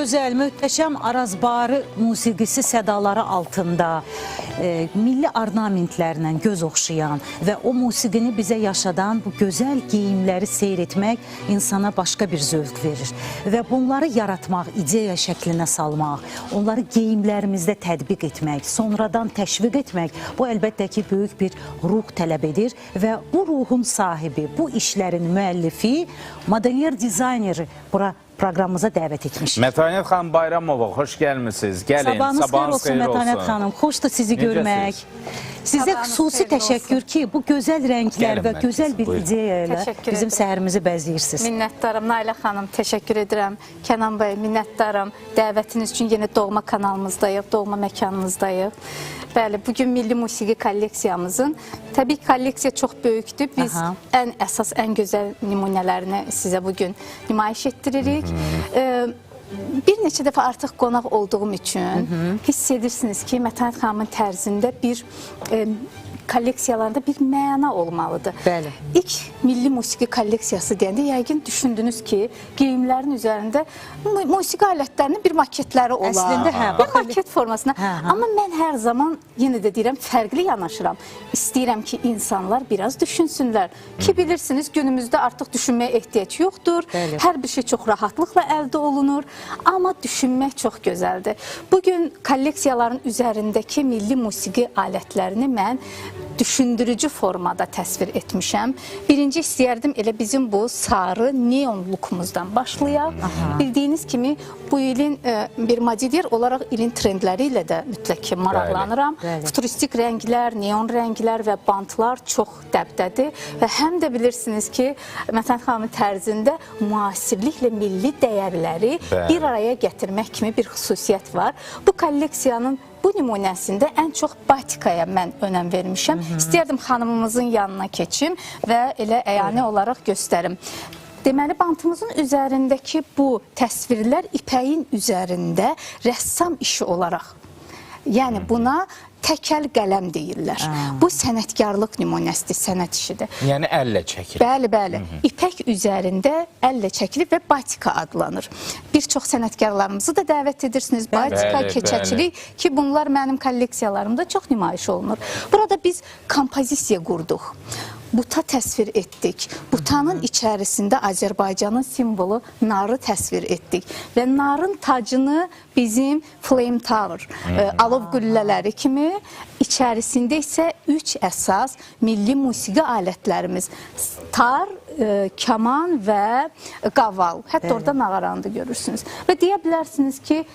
gözəl, möhtəşəm Arazbarı musiqisi sədaları altında milli ornamentlərlə göz oxşayan və o musiqini bizə yaşadan bu gözəl geyimləri seyr etmək insana başqa bir zövq verir. Və bunları yaratmaq, ideya şəklinə salmaq, onları geyimlərimizdə tətbiq etmək, sonradan təşviq etmək, bu əlbəttə ki, böyük bir ruh tələb edir və bu ruhun sahibi, bu işlərin müəllifi, modelyer dizayneri bura proqramımıza dəvət etmişik. Mətanət xanım Bayramova, xoş gəlmişsiniz. Gəlin, sabahınız xeyir olsun Mətanət xanım. Xoşdur sizi görmək. Sizə xüsusi təşəkkür ki, bu gözəl rənglər və gözəl bir ideya ilə bizim səhərimizi bəzəyirsiniz. Minnətdarım Nailə xanım, təşəkkür edirəm. Kənan bəy, minnətdarım. Dəvətiniz üçün yenə doğma kanalımızdayıq, doğma məkanımızdayıq. Bəli, bugün milli musiqi kolleksiyamızın, təbii ki, kolleksiya çox böyükdür. Biz ən əsas, ən gözəl nümunələrini sizə bugün nümayiş etdiririk. Bir neçə dəfə artıq qonaq olduğum üçün hiss edirsiniz ki, Mətanət xanımın tərzində bir kolleksiyalarında bir məna olmalıdır. Bəli. İlk milli musiqi kolleksiyası deyəndə yəqin düşündünüz ki, geyimlərin üzərində musiqi alətlərinin bir maketləri olar. Əslində, bir maket formasına. Amma mən hər zaman, yenə də deyirəm, fərqli yanaşıram. İstəyirəm ki, insanlar biraz düşünsünlər. Ki, bilirsiniz, günümüzdə artıq düşünməyə ehtiyac yoxdur. Bəli. Hər bir şey çox rahatlıqla əldə olunur. Amma düşünmək çox gözəldir. Bugün kolleksiyaların üzərindəki milli musiqi alətlərini mən düşündürücü formada təsvir etmişəm. Birinci istəyərdim elə bizim bu sarı neon lookumuzdan başlayaq. Bildiyiniz kimi bu ilin bir modeliyer olaraq ilin trendləri ilə də mütləq ki maraqlanıram. Futuristik rənglər, neon rənglər və bantlar çox dəbdədir və həm də bilirsiniz ki, Mətanət xanımın tərzində müasirliklə milli dəyərləri bir araya gətirmək kimi bir xüsusiyyət var. Bu kolleksiyanın bu nümunəsində ən çox batikaya mən önəm vermişəm. İstəyərdim xanımımızın yanına keçim və elə əyani olaraq göstərim. Deməli, bantımızın üzərindəki bu təsvirlər ipəyin üzərində rəssam işi olaraq, yəni buna təkəl qələm deyirlər. Bu sənətkarlıq nümunəsidir, sənət işidir. Yəni əllə çəkilir. Bəli, bəli. İpək üzərində əllə çəkilir və batika adlanır. Bir çox sənətkarlarımızı da dəvət edirsiniz. Batika, keçəçilik ki, bunlar mənim kolleksiyalarımda çox nümayiş olunur. Burada biz kompozisiya qurduq. Buta təsvir etdik. Butanın içərisində Azərbaycanın simvolu narı təsvir etdik. Və narın tacını bizim Flame Tower, alov qüllələri kimi, içərisində isə 3 əsas milli musiqi alətlərimiz. Tar, kaman və qaval. Hətta orada nağaranı da görürsünüz. Və deyə bilərsiniz ki,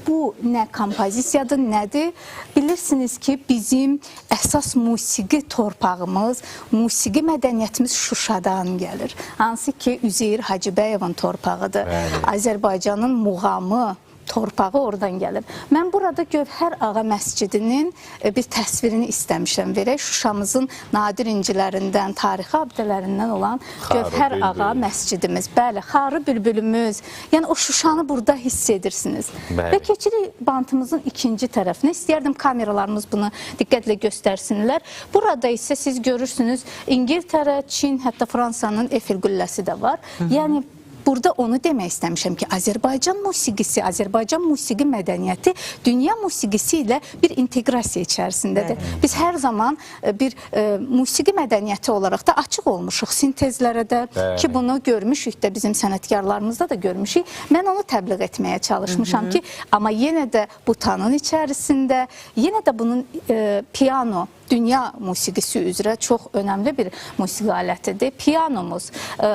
bu nə kompozisiyadır, nədir? Bilirsiniz ki, bizim əsas musiqi torpağımız, musiqi mədəniyyətimiz Şuşadan gəlir. Hansı ki, Üzeyir Hacıbəyovun torpağıdır. Azərbaycanın muğamı, torpağı oradan gəlir. Mən burada Gövhər Ağa məscidinin bir təsvirini istəmişəm verək. Şuşamızın nadir incilərindən, tarixi abidələrindən olan Gövhər Ağa məscidimiz. Bəli, xarı bülbülümüz. Yəni o Şuşanı burada hiss edirsiniz. Və keçirik bantımızın ikinci tərəfinə. İstəyərdim kameralarımız bunu diqqətlə göstərsinlər. Burada isə siz görürsünüz İngiltərə, Çin, hətta Fransanın Eiffel qülləsi də var. Yəni burada onu demək istəmişəm ki, Azərbaycan musiqisi, Azərbaycan musiqi mədəniyyəti dünya musiqisi ilə bir inteqrasiya içərisindədir. Biz hər zaman bir musiqi mədəniyyəti olaraq da açıq olmuşuq sintezlərə də ki, bunu görmüşük də, bizim sənətkarlarımızda da görmüşük. Mən onu təbliğ etməyə çalışmışam ki, amma yenə də butanın içərisində, yenə də bunun piano, dünya musiqisi üzrə çox önəmli bir musiqi alətidir. Pianomuz,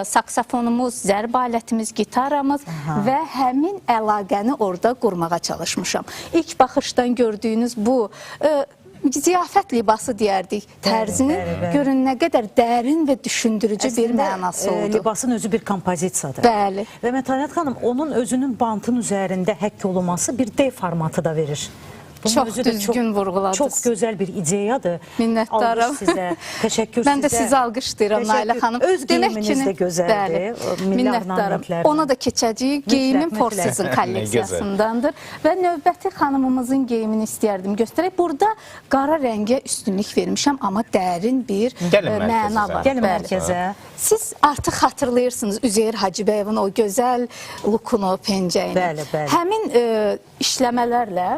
saksafonumuz, zərb alətimiz, gitaramız və həmin əlaqəni orada qurmağa çalışmışam. İlk baxışdan gördüyünüz bu ziyafət libası deyərdik, tərzinin görün nə qədər dərin və düşündürücü bir mənası oldu. Libasın özü bir kompozisiyadır. Bəli. Və Mətanət xanım, onun özünün bantın üzərində həkk olunması bir D formatı da verir. Bu Çox mövzu da düzgün vurğuladınız. Çox gözəl bir ideyadır. Minnətdaram. Alqış sizə. Təşəkkür Mən də sizə. sizi alqışlayıram Nailə Təşəkkür. xanım. Öz geyiminiz də gözəldir. Milli Minnətdaram. ornamentlərdən. Ona da keçəcəyik. Geyimin mütləq. Forsizin kolleksiyasındandır. Və növbəti xanımımızın geyimini istəyərdim göstərək. Burada qara rəngə üstünlük vermişəm, amma dərin bir Gəlin məna mərkəzə. var. Gəlin Bəli. mərkəzə. Siz artıq xatırlayırsınız Üzeyir Hacıbəyevin o gözəl lukunu, pencəyini. Bəli, bəli. Həmin işləmələrlə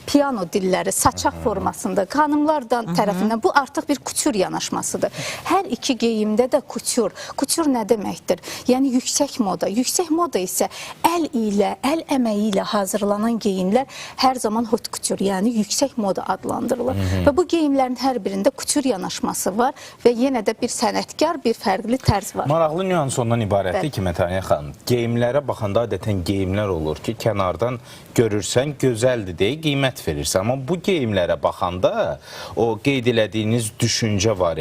piano dilləri saçaq formasında xanımlardan tərəfindən bu artıq bir kutur yanaşmasıdır. Hər iki geyimdə də kutur. Kutur nə deməkdir? Yəni yüksək moda. Yüksək moda isə əl ilə, əl əməyi ilə hazırlanan geyimlər hər zaman haute couture, yəni yüksək moda adlandırılır. Və bu geyimlərin hər birində kutur yanaşması var və yenə də bir sənətkar, bir fərqli tərz var. Maraqlı nüans ondan ibarətdir ki, Mətaniyə xanım, geyimlərə baxanda adətən geyimlər olur ki, kənardan görürsən, gözəldir deyə qiymət verirsən. Amma bu geyimlərə baxanda o qeyd elədiyiniz düşüncə var,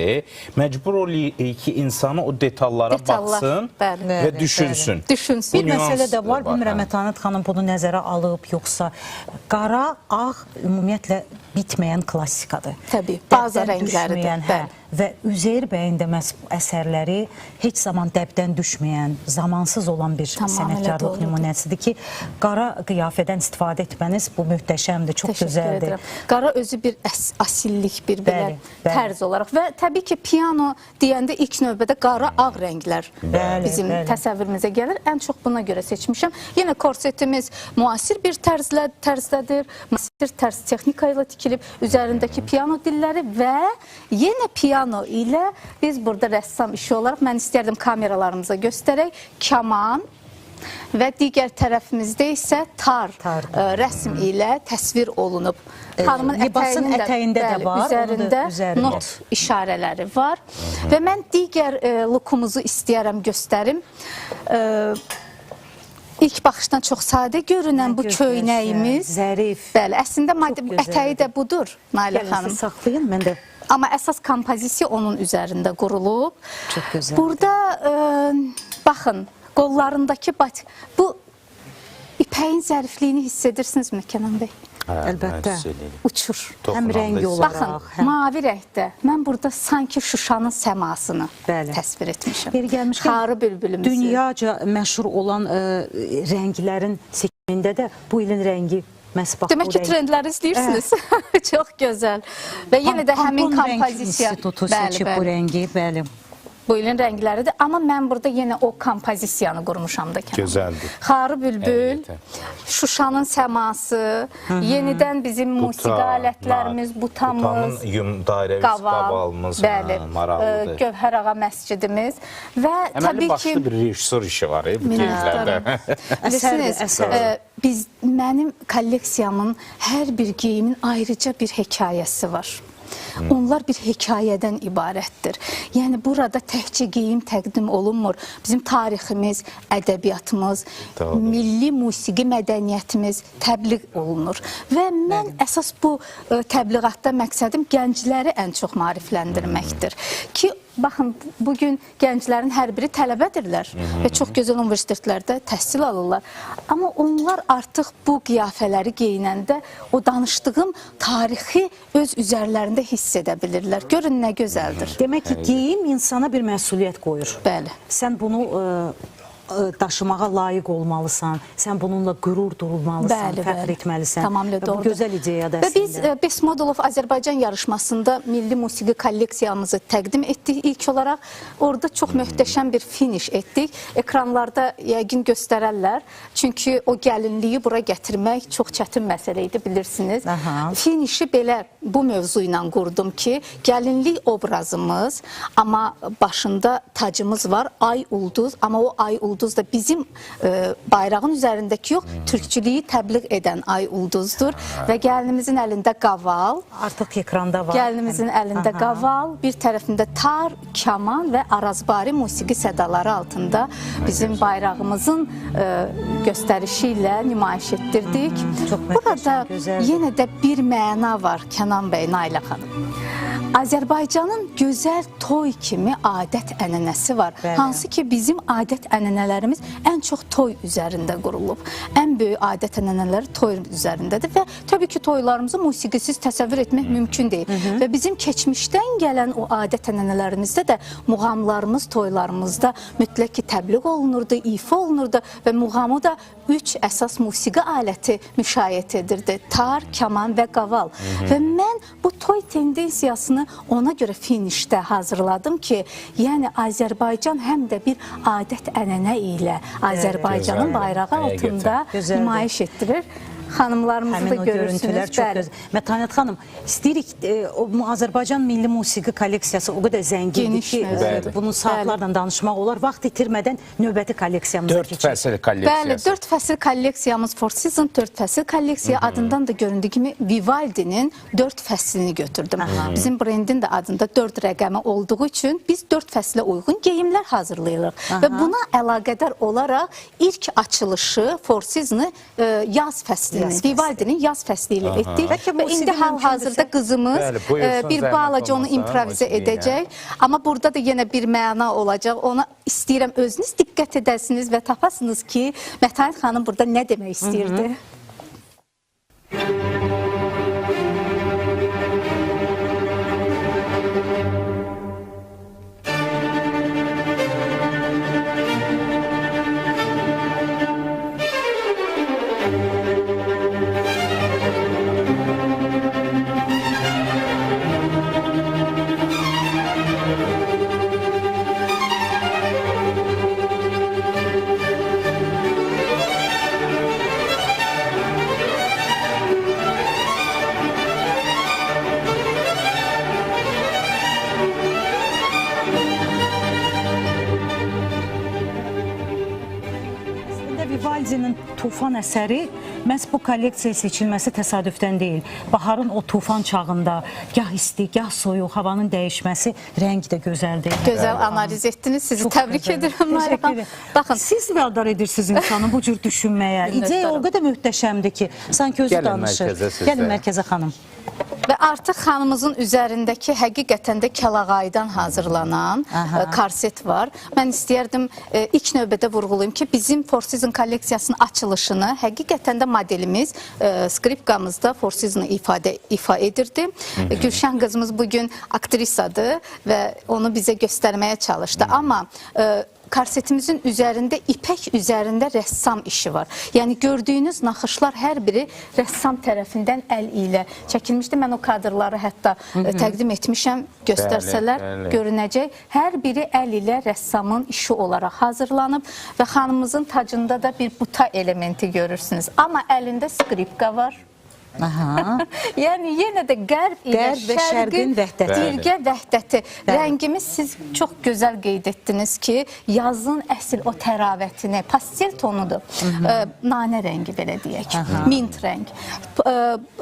məcbur oluyor ki, insanı o detallara baxsın bəli. və düşünsün. Düşünsün. Bir məsələ də var, nüansdır, bilmirəm Mətanət xanım bunu nəzərə alıb, yoxsa qara, ağ ümumiyyətlə bitməyən klassikadır. Təbii, baza Dəbdən rəngləridir, düşməyən, bəli. Və Üzeyir bəyin də məhz bu əsərləri heç zaman dəbdən düşməyən, zamansız olan bir Tamamilə sənətkarlıq doğrudur. nümunəsidir ki, qara qiyafədən istifadə etməniz bu möhtəşəmdir, çox Təşəkkür gözəldir. edirəm. Qara özü bir asillik, bir belə Bəli, bəli. tərz olaraq və təbii ki, piano deyəndə ilk növbədə qara, ağ rənglər Bəli, bizim bəli. təsəvvürümüzə gəlir. Ən çox buna görə seçmişəm. Yenə korsetimiz müasir bir tərzdədir. Müasir tərz texnika ilə tikilib, üzərindəki piano dilləri və yenə piano ilə biz burada rəssam işi olaraq mən istərdim kameralarımıza göstərək, kaman və digər tərəfimizdə isə tar rəsm ilə təsvir olunub. Xanımın libasın ətəyində də bəli, var, onu da üzərində üzərində. not işarələri var. Və mən digər lukumuzu istəyərəm göstərim. İlk baxışdan çox sadə görünən bu köynəyimiz, zərif. bəli, əslində gözəldir. ətəyi də budur Nailə Gəlin xanım. siz saxlayın, mən də Amma əsas kompozisiya onun üzərində qurulub. Çox gözəldir. Burada baxın, qollarındakı bu ipəyin zərifliyini hiss edirsinizmi Kənan bəy? Əlbəttə. Uçur. Həm rəng olaraq, Baxın, mavi rəngdə mən burada sanki Şuşanın səmasını Bəli. təsvir etmişəm. Biri gəlmişkən, Xarı bülbülümüzü. dünyaca məşhur olan rənglərin seçimində də bu ilin rəngi məhz bax Demək bu ki, rəng. trendləri izləyirsiniz. Çox gözəl. Və yenə də həmin Pantone Rəng kompozisiya. İnstitutu seçib bu rəngi, bəli. Bu ilin rəngləridir. Amma mən burada yenə o kompozisiyanı qurmuşam da Kənan. Gözəldir. Xarı bülbül, Həqiqətən. Şuşanın səması, yenidən bizim musiqi alətlərimiz, butamız, dairəvi qavalımız, bəli, maraqlıdır. Gövhər Ağa məscidimiz və Əməlli təbii başlı ki, bir rejissor işi var bu geyimlərdə. bilirsiniz, əsərdir. mənim kolleksiyamın hər bir geyimin ayrıca bir hekayəsi var. Onlar bir hekayədən ibarətdir. Yəni burada təkcə geyim təqdim olunmur. Bizim tariximiz, ədəbiyyatımız, milli musiqi mədəniyyətimiz təbliğ olunur. Və mən əsas bu təbliğatda məqsədim gəncləri ən çox maarifləndirməkdir. Ki baxın, bugün gənclərin hər biri tələbədirlər və çox gözəl universitetlərdə təhsil alırlar. Amma onlar artıq bu qiyafələri geyinəndə o danışdığım tarixi öz üzərlərində hiss edə bilirlər. Görün nə gözəldir. Demək ki, geyim insana bir məsuliyyət qoyur. Bəli. Sən bunu daşımağa layiq olmalısan, sən bununla qürur durulmalısan, fəxr etməlisən. Tamamilə Bu doğrudur. gözəl ideyadır Və əslində. biz Best Model of Azərbaycan yarışmasında milli musiqi kolleksiyamızı təqdim etdik ilk olaraq. Orada çox möhtəşəm bir finish etdik. Ekranlarda yəqin göstərərlər. Çünki o gəlinliyi bura gətirmək çox çətin məsələ idi, bilirsiniz. Finişi belə bu mövzu ilə qurdum ki, gəlinlik obrazımız, amma başında tacımız var, ay ulduz, amma o ay ulduz da bizim bayrağın üzərindəki yox, türkçülüyü təbliğ edən ay ulduzdur və gəlinimizin əlində qaval. Artıq ekranda var. Gəlinimizin əlində qaval, bir tərəfində tar, kaman və arazbari musiqi sədaları altında bizim bayrağımızın göstərişi ilə nümayiş etdirdik. Çox Burada gözəldir. yenə də bir məna var Kənan bəy, Nailə xanım. Azərbaycanın gözəl toy kimi adət-ənənəsi var. Bəli. Hansı ki, bizim adət-ənənələrimiz ən çox toy üzərində qurulub. Ən böyük adət-ənənələri toy üzərindədir və təbii ki, toylarımızı musiqisiz təsəvvür etmək mümkün deyil. Və bizim keçmişdən gələn o adət-ənənələrimizdə də muğamlarımız toylarımızda mütləq ki, təbliğ olunurdu, ifa olunurdu və muğamı da 3 əsas musiqi aləti müşayiət edirdi. Tar, kaman və qaval. Və mən bu toy tendensiyasını ona görə finişdə hazırladım ki, yəni Azərbaycan həm də bir adət-ənənə ilə Azərbaycanın gözəl, bayrağı altında gözəldir. nümayiş etdirir. Xanımlarımızı Həmin da o görürsünüz. görüntülər çox Bəli. gözəl. Mətanət xanım, istəyirik o Azərbaycan milli musiqi kolleksiyası o qədər zəngindir Geniş ki, mövzudur. bunun saatlarla danışmaq olar. Vaxt itirmədən növbəti kolleksiyamıza 4 keçək. fəsil Bəli, kolleksiyası. 4 fəsil kolleksiyamız Four Seasons 4 fəsil kolleksiya adından da göründüyü kimi Vivaldi'nin 4 fəslini götürdüm. Bizim brendin də adında 4 rəqəmi olduğu üçün biz 4 fəslə uyğun geyimlər hazırlayırıq. Və buna əlaqədar olaraq ilk açılışı Four Seasons yaz fəslini, Vivaldi'nin yaz fəsli ilə etdik. Bəlkə Və indi musiqi hal-hazırda qızımız Bəli, buyursun, bir zəhmət balaca onu olmasa, improvizə musiqiyə. edəcək. Amma burada da yenə bir məna olacaq. Ona istəyirəm özünüz diqqət edəsiniz və tapasınız ki, Mətanət xanım burada nə demək istəyirdi? Əslində Vivaldi'nin Tufan əsəri məhz bu kolleksiyaya seçilməsi təsadüfdən deyil. Baharın o tufan çağında gah isti, gah soyuq, havanın dəyişməsi, rəng də gözəldir. Gözəl analiz etdiniz. Sizi Çox təbrik gözəl. edirəm. Təşəkkür Mayra. edirəm. Baxın, Siz vadar edirsiniz insanı bu cür düşünməyə. İdeya o qədər möhtəşəmdir ki, sanki özü Gəlin danışır. mərkəzə siz də. Gəlin mərkəzə xanım. və artıq xanımızın üzərindəki həqiqətən də kəlağaydan hazırlanan korset var. Mən istəyərdim ilk növbədə vurğulayım ki, bizim Four Seasons kolleksiyasının açılışını həqiqətən də modelimiz skripkamızda Four Seasons ifa edirdi. Gülşən qızımız bugün aktrisadır və onu bizə göstərməyə çalışdı. Amma korsetimizin üzərində, ipək üzərində rəssam işi var. Yəni gördüyünüz naxışlar hər biri rəssam tərəfindən əl ilə çəkilmişdi. Mən o kadrları hətta təqdim etmişəm, göstərsələr Bəli, bəli. görünəcək. Hər biri əl ilə rəssamın işi olaraq hazırlanıb və xanımımızın tacında da bir buta elementi görürsünüz. Amma əlində skripka var. Aha. Yəni yenə də qərb ilə Qərb və şərqin vəhdəti. birgə vəhdəti. Bəli. Rəngimiz siz çox gözəl qeyd etdiniz ki, yazın əsl o təravətini, pastel tonudur. Nanə rəngi belə deyək. Mint rəng.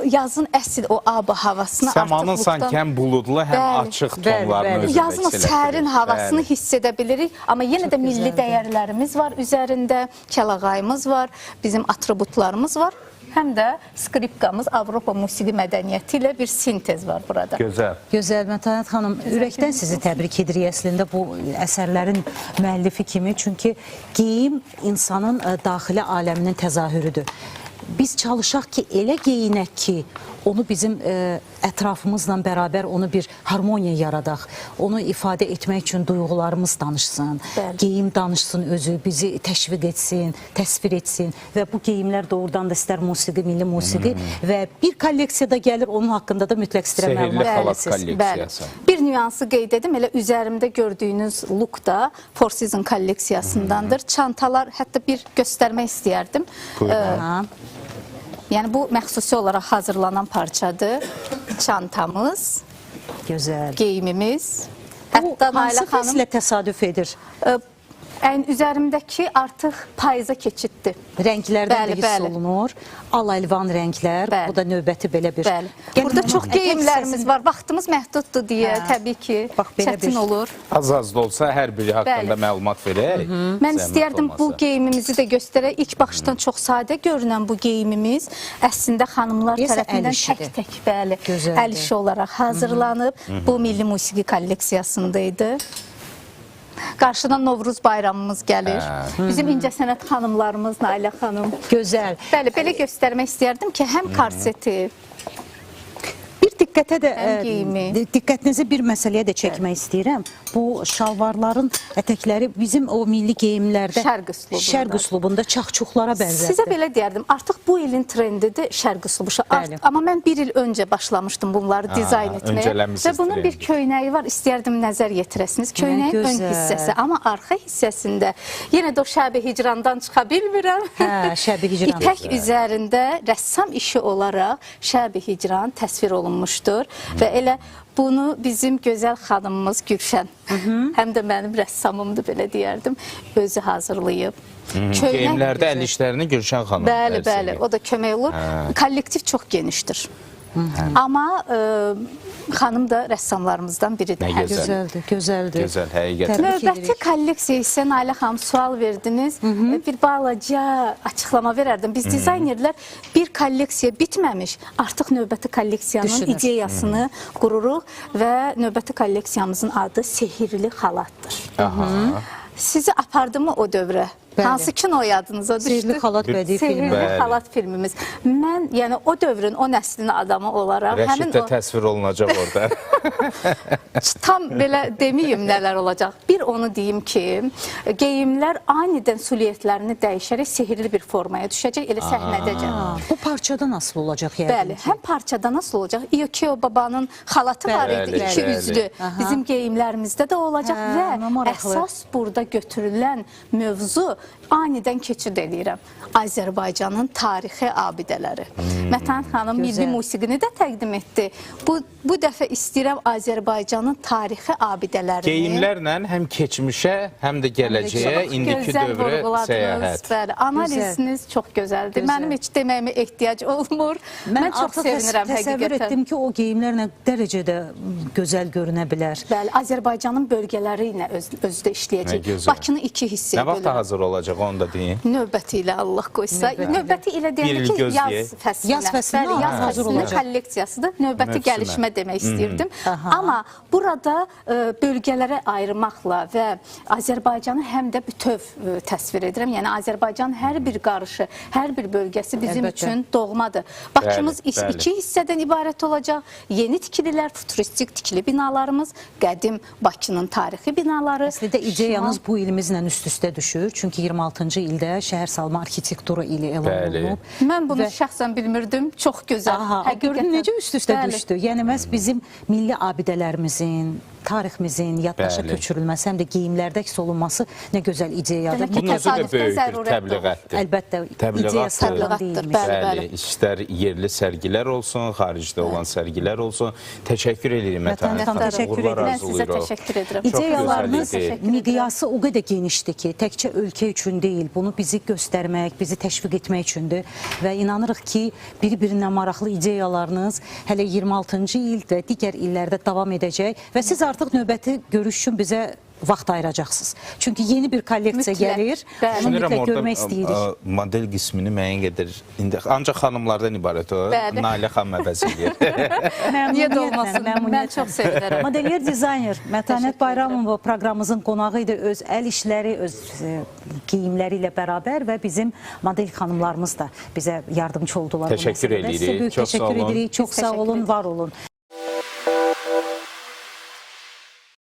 Yazın əsl o ab havasını Səmanın artıq sanki həm buludlu, həm Bəli. açıq Bəli, tonlarını bəli. özündə yazın o hiss elətdirir. sərin havasını Bəli. hiss edə bilirik. Amma yenə də milli gözəldir. dəyərlərimiz var üzərində, kəlağayımız var, bizim atributlarımız var. Həm də skripkamız Avropa musiqi mədəniyyəti ilə bir sintez var burada. Gözəl. Gözəl, Mətanət xanım, ürəkdən sizi təbrik edirik əslində bu əsərlərin müəllifi kimi. Çünki geyim insanın daxili aləminin təzahürüdür. Biz çalışaq ki, elə geyinək ki, onu bizim ətrafımızla bərabər onu bir harmoniya yaradaq. Onu ifadə etmək üçün duyğularımız danışsın. Bəli. Geyim danışsın özü, bizi təşviq etsin, təsvir etsin və bu geyimlər doğrudan da istər musiqi, milli musiqi və bir kolleksiyada gəlir, onun haqqında da mütləq istəyirəm Sehrli məlumat xalat verəsiniz. kolleksiyası. Bir nüansı qeyd edim, elə üzərimdə gördüyünüz look da Four Seasons kolleksiyasındandır. Çantalar, hətta bir göstərmək istəyərdim. Aha. Yəni bu məxsusi olaraq hazırlanan parçadır. Çantamız, Gözəl. geyimimiz. Bu Hətta hansı Nailə xanım fəslə təsadüf edir? üzərimdəki artıq payıza keçiddir. Rənglərdən Bəli, də hiss bəli. olunur. Al-əlvan rənglər, Bəli. bu da növbəti belə bir. Bəli. Gəlin Burada bunun çox ətək geyimlərimiz hissəsini- var. Vaxtımız məhduddur deyə, Hə. təbii ki, Bax, belə çətin bir- olur. Az-az da olsa hər biri haqqında Bəli. məlumat verək. Mən Zəhmət istəyərdim bu olmasa. geyimimizi də göstərək. İlk baxışdan çox sadə görünən bu geyimimiz əslində xanımlar Deyəsə, əl tərəfindən işidir. tək-tək bəli, Gözəldir. əl işi olaraq hazırlanıb. Bu milli musiqi kolleksiyasında idi. Qarşıdan Novruz bayramımız gəlir. Bizim incəsənət xanımlarımız, Nailə xanım. Gözəl. Bəli, belə göstərmək istəyərdim ki, həm korseti, Bir diqqətə də Həm geyimi. diqqətinizi bir məsələyə də çəkmək istəyirəm. Bu şalvarların ətəkləri bizim o milli geyimlərdə Şərq üslubunda. Şərq üslubunda çaxçuxlara bənzətdir. sizə belə deyərdim, artıq bu ilin trendidir şərq üslubu. Bəli. Amma mən bir il öncə başlamışdım bunları dizayn etməyə. öncələmisiniz Və bunun bir trendi. köynəyi var, istəyərdim nəzər yetirəsiniz. Köynəyin ön gözəl. hissəsi, amma arxa hissəsində yenə də o şəbi hicrandan çıxa bilmirəm. Hə, şəbi hicran. İpək üzərində rəssam işi olaraq şəbi hicran təsvir olunmuşdur və elə bunu bizim gözəl xanımımız Gülşən, həm də mənim rəssamımdır belə deyərdim, özü hazırlayıb. Köynək Geyimlərdə əl işlərini Gülşən xanım Bəli, dərsi bəli, edir. o da kömək olur. Kollektiv çox genişdir. Amma xanım da rəssamlarımızdan biridir. Nə Həm- gözəl. Gözəldir, gözəldir. Gözəl, həqiqətən. Təbrik Növbəti edirik. kolleksiya isə Nailə xanım sual verdiniz. Bir balaca açıqlama verərdim. Biz dizaynerlər bir kolleksiya bitməmiş, artıq növbəti kolleksiyanın Düşünür. ideyasını qururuq və növbəti kolleksiyamızın adı Sehirli xalatdır. Aha. Sizi apardı mı o dövrə? Bəli. Hansı kino yadınıza düşdü? Sehirli xalat bədii Sehirli filmi. Bəli. xalat filmimiz. Mən yəni o dövrün, o nəslin adamı olaraq Rəşid də o təsvir olunacaq orada. tam belə deməyim nələr olacaq. Bir onu deyim ki, geyimlər anidən suliyyətlərini dəyişərək sehirli bir formaya düşəcək, elə səhnədəcə. Bu parçada nasıl olacaq yəni? Bəli, həm parçada nasıl olacaq? Iyokio babanın xalatı var idi, Bəli, iki bəli. üzlü. Bizim geyimlərimizdə də olacaq Hə, və maraqlı. əsas burada götürülən mövzu anidən keçid edirəm. Azərbaycanın tarixi abidələri. Mətan xanım milli Gözəl. musiqini də təqdim etdi. Bu dəfə istəyirəm Azərbaycanın tarixi abidələrini. Geyimlərlə həm keçmişə, həm də gələcəyə, indiki Gözəl dövrə vurğuladınız. səyahət. Bəli, analiziniz çox gözəldir. Gözəl. Mənim heç deməyimə ehtiyac olmur. Mən çox artıq sevinirəm təsəvvür həqiqətən. etdim ki, o geyimlər nə dərəcədə gözəl görünə bilər. Bəli, Azərbaycanın bölgələri ilə özdə Nə işləyəcək. gözəl. Bakını iki hissəyə Nə vaxt bölürəm. hazır olacaq onu da deyin. Növbəti ilə Allah qoysa. Növbəti ilə. Növbəti ilə Bir il deyəndə ki, gözləyək. yaz fəslinə. Yaz fəslinə, Bəli, yaz hazır fəslinin olacaq. kolleksiyasıdır. Növbəti Mövsümə. gəlişmə demək istəyirdim. Aha. Amma burada bölgələrə ayırmaqla və Azərbaycanı həm də bütöv təsvir edirəm. Yəni Azərbaycan hər bir qarışı, hər bir bölgəsi bizim Əlbəttə. üçün doğmadır. Bakımız Bəli, bəli. iki hissədən ibarət olacaq. Yeni tikililər, futuristik tikili binalarımız, qədim Bakının tarixi binaları. Əslində ideyanız bu ilimizlə üst-üstə düşür. Çünki 26-cı ildə şəhər salma arxitektura ili elan Bəli. olunub. Mən bunu şəxsən bilmirdim. Çox gözəl. Aha, gördün Həqiqətən. necə üst-üstə Bəli. düşdü. Yəni məhz bizim milli abidələrimizin, tariximizin yaddaşa Bəli. köçürülməsi, həm də geyimlərdə əks olunması nə gözəl ideyadır. Demək ki, Bunun özü də təsadüfdən böyük bir zərurət təbliğatdır. Əlbəttə, Təbliğatdır. ideya sağlam Təbliğatdır, deyilmiş. bəli. Bəli, istər yerli sərgilər olsun, xaricdə olan sərgilər olsun. Təşəkkür edirik Mətənət Mətənət xanım, xanım. təşəkkür Uğurlar edirəm. Mən sizə arzulayırıq. təşəkkür edirəm. Çox İdeyalarınız gözəl idi. miqyası o qədər genişdir ki, təkcə ölkə üçün deyil, bunu bizi göstərmək, bizi təşviq etmək üçündür və inanırıq ki, bir-birinə maraqlı ideyalarınız hələ 26-cı il və digər illərdə davam edəcək və siz artıq növbəti görüş üçün bizə vaxt ayıracaqsınız. Çünki yeni bir kolleksiya Mütləq. gəlir, Bəli. onu Düşünürəm mütləq görmək istəyirik. model qismini müəyyən qədər indi ancaq xanımlardan ibarət o. Bəli. Nailə xanım əvəz edir. Niyə də olmasın? Mən çox sevinirəm. Modelyer dizayner Mətənət Bayramova proqramımızın qonağı idi. Öz əl işləri, öz geyimləri ilə bərabər və bizim model xanımlarımız da bizə yardımcı oldular. bu Təşəkkür məsələdə. edirik. Sizə böyük Çox sağ təşəkkür olun. edirik. Çox Biz sağ təşəkkür olun, edirik. var olun.